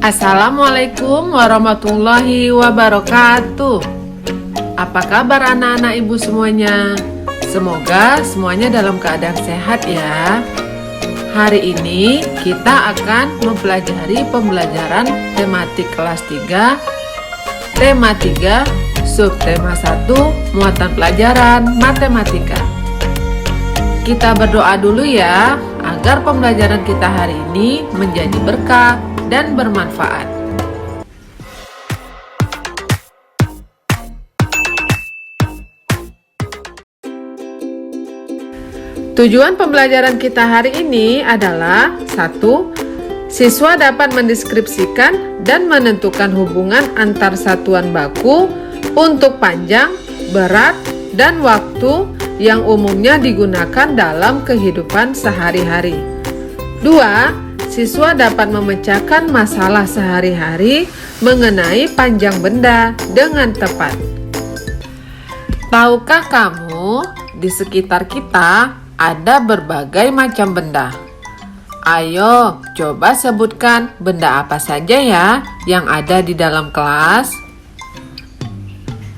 Assalamualaikum warahmatullahi wabarakatuh. Apa kabar anak-anak ibu semuanya? Semoga semuanya dalam keadaan sehat ya. Hari ini kita akan mempelajari pembelajaran tematik kelas 3, tema 3, subtema 1, muatan pelajaran matematika. Kita berdoa dulu ya, agar pembelajaran kita hari ini menjadi berkah dan bermanfaat. Tujuan pembelajaran kita hari ini adalah 1. Siswa dapat mendeskripsikan dan menentukan hubungan antar satuan baku untuk panjang, berat, dan waktu yang umumnya digunakan dalam kehidupan sehari-hari. 2. Siswa dapat memecahkan masalah sehari-hari mengenai panjang benda dengan tepat. Tahukah kamu, di sekitar kita ada berbagai macam benda? Ayo, coba sebutkan benda apa saja ya yang ada di dalam kelas.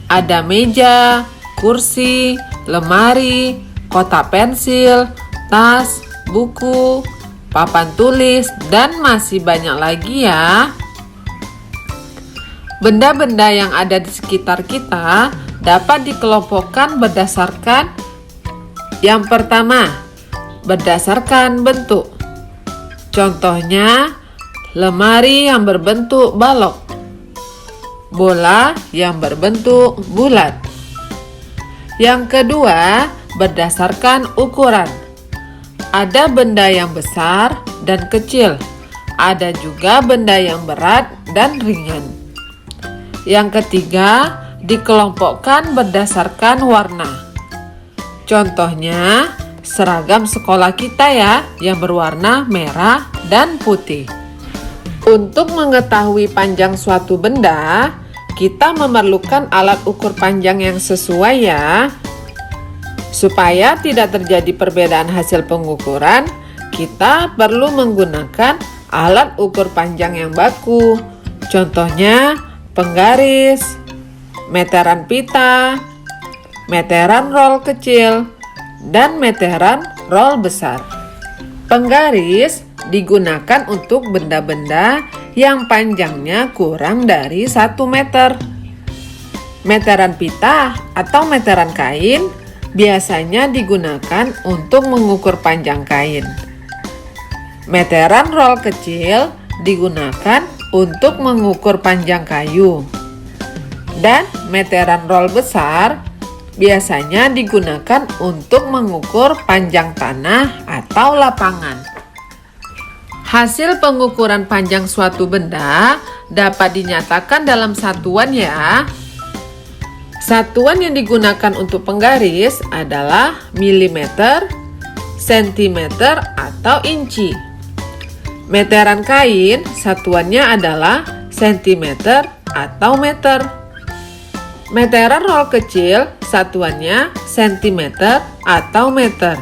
Ada meja, kursi, lemari, kotak pensil, tas, buku, papan tulis, dan masih banyak lagi ya. Benda-benda yang ada di sekitar kita dapat dikelompokkan berdasarkan yang pertama, berdasarkan bentuk. Contohnya, lemari yang berbentuk balok, bola yang berbentuk bulat. Yang kedua, berdasarkan ukuran. Ada benda yang besar dan kecil. Ada juga benda yang berat dan ringan. Yang ketiga, dikelompokkan berdasarkan warna. Contohnya, seragam sekolah kita ya, yang berwarna merah dan putih. Untuk mengetahui panjang suatu benda, kita memerlukan alat ukur panjang yang sesuai ya. Supaya tidak terjadi perbedaan hasil pengukuran, kita perlu menggunakan alat ukur panjang yang baku. Contohnya, penggaris, meteran pita, meteran roll kecil, dan meteran roll besar. Penggaris digunakan untuk benda-benda yang panjangnya kurang dari 1 meter. Meteran pita atau meteran kain biasanya digunakan untuk mengukur panjang kain. Meteran roll kecil digunakan untuk mengukur panjang kayu. Dan meteran roll besar biasanya digunakan untuk mengukur panjang tanah atau lapangan. Hasil pengukuran panjang suatu benda dapat dinyatakan dalam satuan ya. Satuan yang digunakan untuk penggaris adalah milimeter, sentimeter, atau inci. Meteran kain satuannya adalah sentimeter atau meter. Meteran roll kecil satuannya sentimeter atau meter.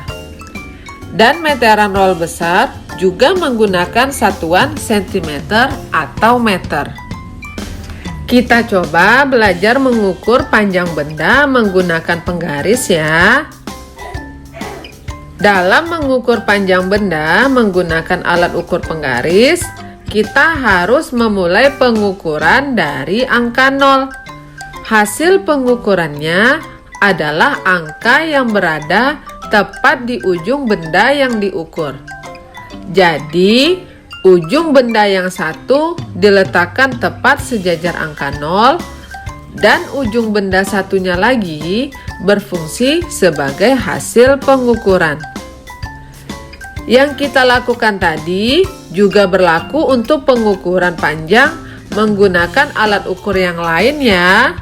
Dan meteran roll besar juga menggunakan satuan sentimeter atau meter. Kita coba belajar mengukur panjang benda menggunakan penggaris ya. Dalam mengukur panjang benda menggunakan alat ukur penggaris, kita harus memulai pengukuran dari angka 0. Hasil pengukurannya adalah angka yang berada tepat di ujung benda yang diukur. Jadi, ujung benda yang satu diletakkan tepat sejajar angka 0 dan ujung benda satunya lagi berfungsi sebagai hasil pengukuran. Yang kita lakukan tadi juga berlaku untuk pengukuran panjang menggunakan alat ukur yang lain ya.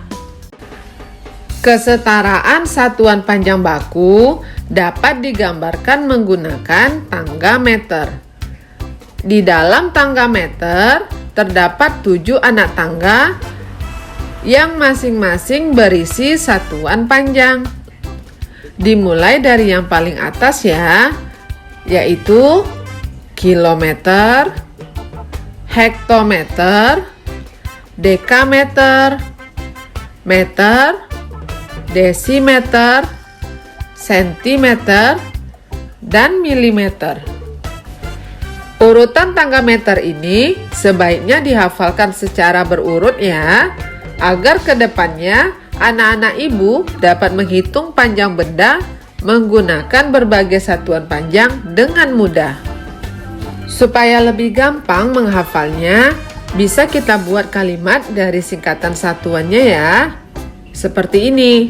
Kesetaraan satuan panjang baku dapat digambarkan menggunakan tangga meter. Di dalam tangga meter terdapat 7 anak tangga yang masing-masing berisi satuan panjang. Dimulai dari yang paling atas ya, yaitu kilometer, hektometer, dekameter, meter, desimeter, sentimeter, dan milimeter. Urutan tangga meter ini sebaiknya dihafalkan secara berurut ya, agar kedepannya anak-anak ibu dapat menghitung panjang benda menggunakan berbagai satuan panjang dengan mudah. Supaya lebih gampang menghafalnya, bisa kita buat kalimat dari singkatan satuannya ya. Seperti ini.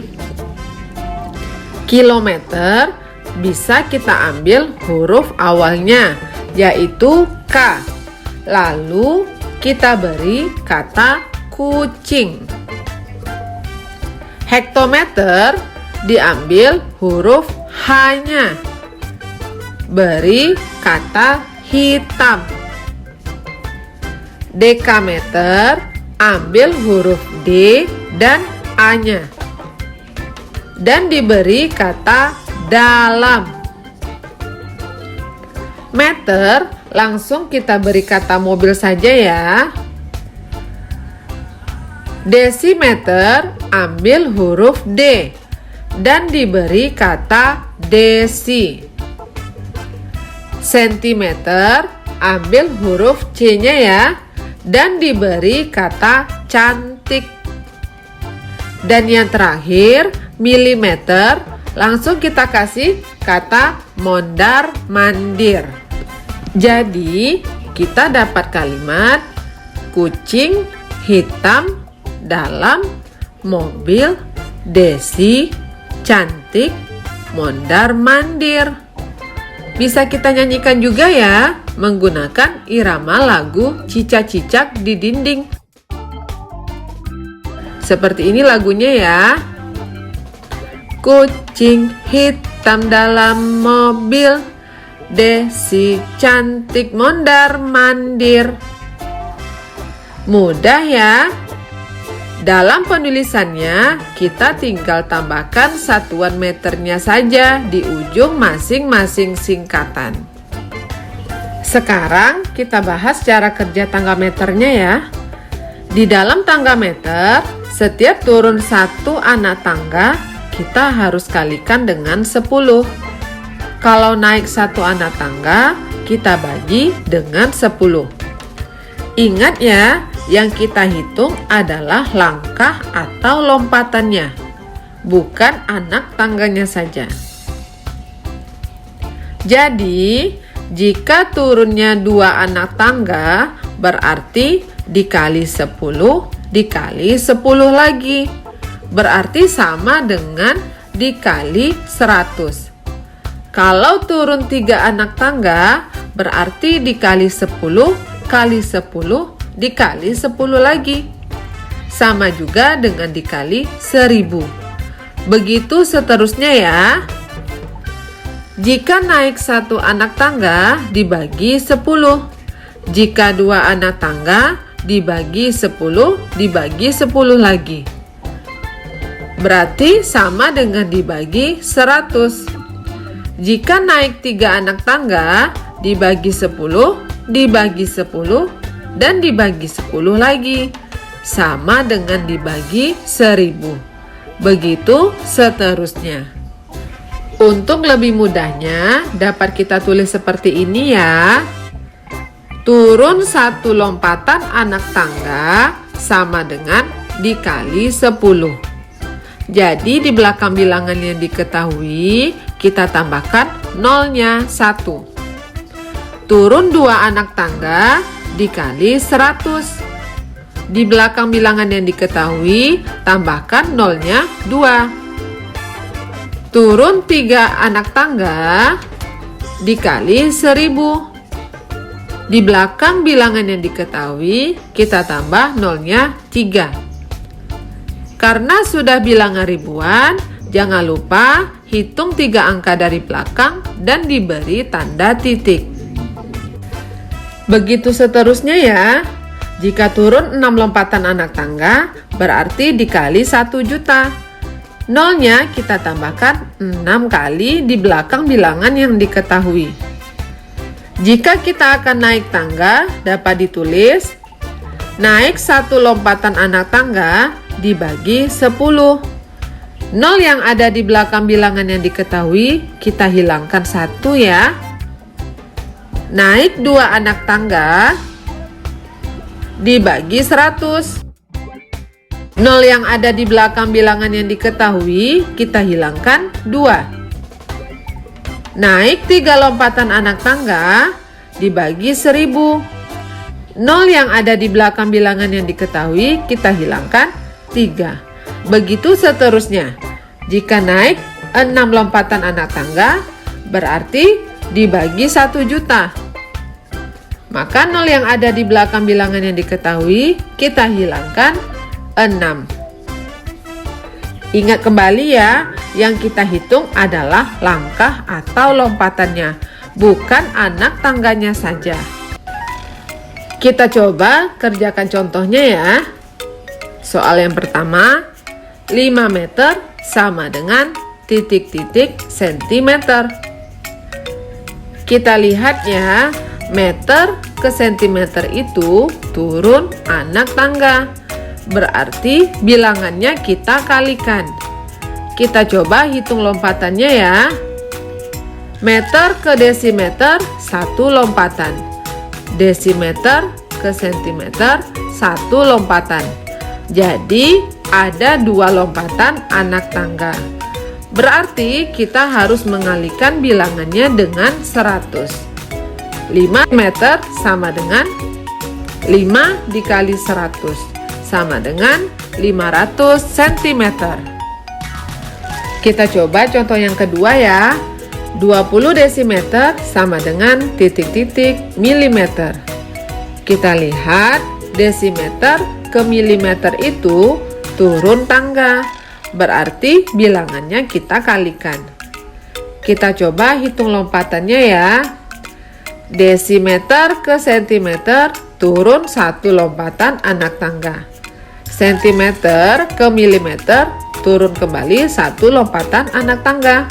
Kilometer bisa kita ambil huruf awalnya, yaitu K. Lalu kita beri kata kucing. Hektometer diambil huruf H-nya. Beri kata hitam. Dekameter ambil huruf D dan A-nya. Dan diberi kata dalam. Meter langsung kita beri kata mobil saja ya. Desimeter ambil huruf D dan diberi kata desi. Sentimeter ambil huruf C-nya ya dan diberi kata cantik. Dan yang terakhir, milimeter, langsung kita kasih kata mondar-mandir. Jadi, kita dapat kalimat kucing hitam dalam mobil desi cantik mondar-mandir. Bisa kita nyanyikan juga ya, menggunakan irama lagu Cicak-Cicak di Dinding. Seperti ini lagunya ya. Kucing hitam dalam mobil, desi cantik mondar-mandir. Mudah ya. Dalam penulisannya, kita tinggal tambahkan satuan meternya saja di ujung masing-masing singkatan. Sekarang kita bahas cara kerja tangga meternya ya. Di dalam tangga meter, setiap turun satu anak tangga, kita harus kalikan dengan 10. Kalau naik satu anak tangga, kita bagi dengan 10. Ingat ya, yang kita hitung adalah langkah atau lompatannya, bukan anak tangganya saja. Jadi, jika turunnya 2 anak tangga, berarti dikali 10 dikali 10 lagi. Berarti sama dengan dikali 100. Kalau turun 3 anak tangga, berarti dikali 10 kali 10 dikali 10 lagi. Sama juga dengan dikali 1000. Begitu seterusnya ya. Jika naik satu anak tangga dibagi 10. Jika 2 anak tangga dibagi 10 dibagi 10 lagi. Berarti sama dengan dibagi 100. Jika naik 3 anak tangga dibagi 10 dibagi 10 dan dibagi 10 lagi, sama dengan dibagi 1000. Begitu seterusnya. Untuk lebih mudahnya, dapat kita tulis seperti ini ya. Turun satu lompatan anak tangga sama dengan dikali 10. Jadi di belakang bilangan yang diketahui, kita tambahkan nolnya 1. Turun 2 anak tangga dikali 100. Di belakang bilangan yang diketahui, tambahkan nolnya 2. Turun 3 anak tangga dikali 1000. Di belakang bilangan yang diketahui, kita tambah nolnya 3. Karena sudah bilangan ribuan, jangan lupa hitung 3 angka dari belakang dan diberi tanda titik. Begitu seterusnya ya. Jika turun 6 lompatan anak tangga, berarti dikali 1 juta. Nolnya kita tambahkan 6 kali di belakang bilangan yang diketahui. Jika kita akan naik tangga, dapat ditulis naik satu lompatan anak tangga dibagi 10. 0 yang ada di belakang bilangan yang diketahui, kita hilangkan 1 ya. Naik 2 anak tangga dibagi 100. 0 yang ada di belakang bilangan yang diketahui, kita hilangkan 2. Naik 3 lompatan anak tangga dibagi 1000. 0 yang ada di belakang bilangan yang diketahui, kita hilangkan 3. Begitu seterusnya. Jika naik 6 lompatan anak tangga, berarti dibagi 1 juta. Maka 0 yang ada di belakang bilangan yang diketahui, kita hilangkan 6. Ingat kembali ya, yang kita hitung adalah langkah atau lompatannya, bukan anak tangganya saja. Kita coba kerjakan contohnya ya. Soal yang pertama, 5 meter sama dengan titik-titik sentimeter. Kita lihat ya, meter ke sentimeter itu turun anak tangga. Berarti bilangannya kita kalikan. Kita coba hitung lompatannya ya. Meter ke desimeter 1 lompatan. Desimeter ke sentimeter 1 lompatan. Jadi ada 2 lompatan anak tangga. Berarti kita harus mengalihkan bilangannya dengan 100. 5 meter sama dengan 5 dikali 100 sama dengan 500 cm. Kita coba contoh yang kedua ya. 20 desimeter sama dengan titik-titik milimeter. Kita lihat desimeter ke milimeter itu turun tangga. Berarti bilangannya kita kalikan. Kita coba hitung lompatannya ya. Desimeter ke sentimeter turun 1 lompatan anak tangga. Sentimeter ke milimeter turun kembali 1 lompatan anak tangga.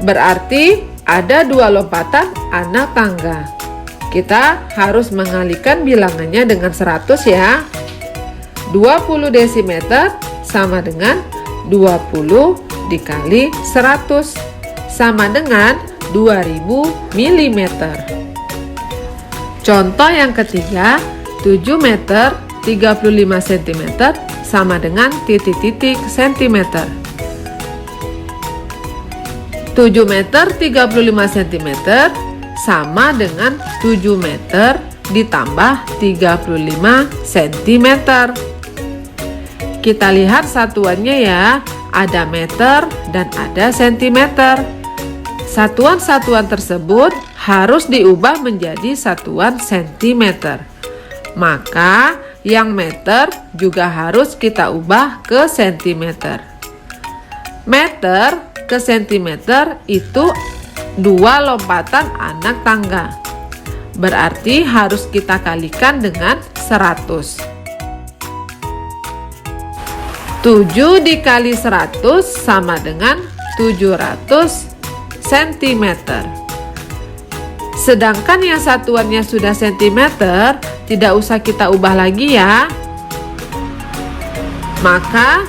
Berarti ada 2 lompatan anak tangga. Kita harus mengalihkan bilangannya dengan 100 ya. 20 desimeter sama dengan 20 dikali 100 sama dengan 2000 mm. Contoh yang ketiga, 7 meter 35 cm sama dengan titik-titik centimeter. 7 meter 35 cm sama dengan 7 meter ditambah 35 cm. Kita lihat satuannya ya, ada meter dan ada sentimeter. Satuan-satuan tersebut harus diubah menjadi satuan sentimeter. Maka yang meter juga harus kita ubah ke sentimeter. Meter ke sentimeter itu 2 lompatan anak tangga. Berarti harus kita kalikan dengan 100. 7 dikali 100 sama dengan 700 cm. Sedangkan yang satuannya sudah centimeter, tidak usah kita ubah lagi ya. Maka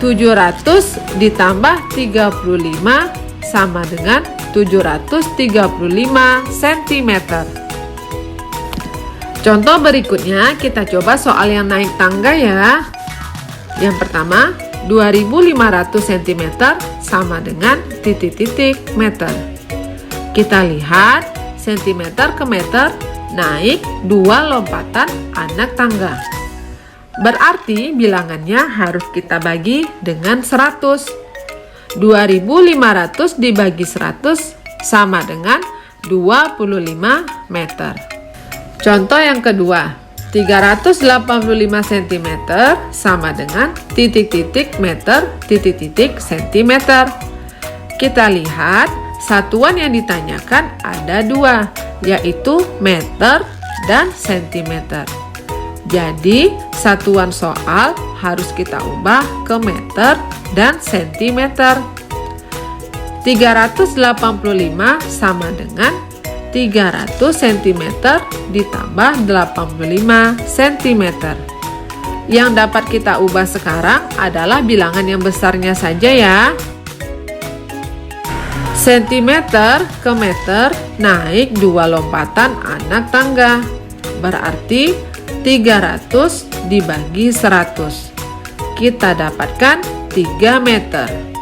700 ditambah 35 sama dengan 735 cm. Contoh berikutnya kita coba soal yang naik tangga ya. Yang pertama, 2500 cm sama dengan titik-titik meter. Kita lihat sentimeter ke meter naik 2 lompatan anak tangga. Berarti bilangannya harus kita bagi dengan 100. 2500 dibagi 100 sama dengan 25 meter. Contoh yang kedua, 385 cm sama dengan titik-titik meter titik-titik centimeter. Kita lihat satuan yang ditanyakan ada 2, yaitu meter dan sentimeter. Jadi satuan soal harus kita ubah ke meter dan sentimeter. 385 sama dengan 300 cm ditambah 85 cm. Yang dapat kita ubah sekarang adalah bilangan yang besarnya saja ya. Sentimeter ke meter naik 2 lompatan anak tangga. Berarti 300 dibagi 100. Kita dapatkan 3 meter.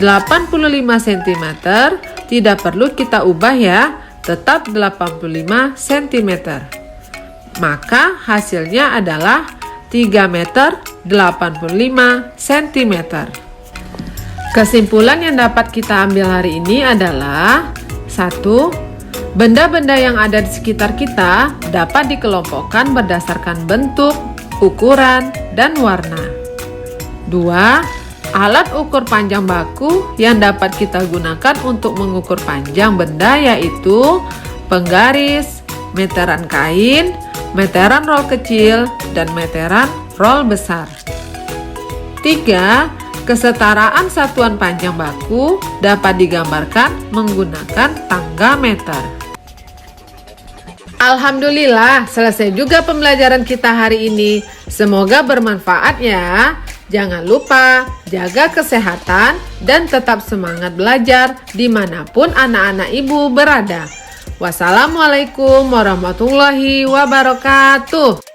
85 cm tidak perlu kita ubah ya, tetap 85 cm. Maka hasilnya adalah 3 meter 85 cm. Kesimpulan yang dapat kita ambil hari ini adalah 1. Benda-benda yang ada di sekitar kita dapat dikelompokkan berdasarkan bentuk, ukuran, dan warna. 2. Alat ukur panjang baku yang dapat kita gunakan untuk mengukur panjang benda yaitu penggaris, meteran kain, meteran roll kecil, dan meteran roll besar. 3. Kesetaraan satuan panjang baku dapat digambarkan menggunakan tangga meter. Alhamdulillah, selesai juga pembelajaran kita hari ini. Semoga bermanfaat ya. Jangan lupa jaga kesehatan dan tetap semangat belajar dimanapun anak-anak ibu berada. Wassalamualaikum warahmatullahi wabarakatuh.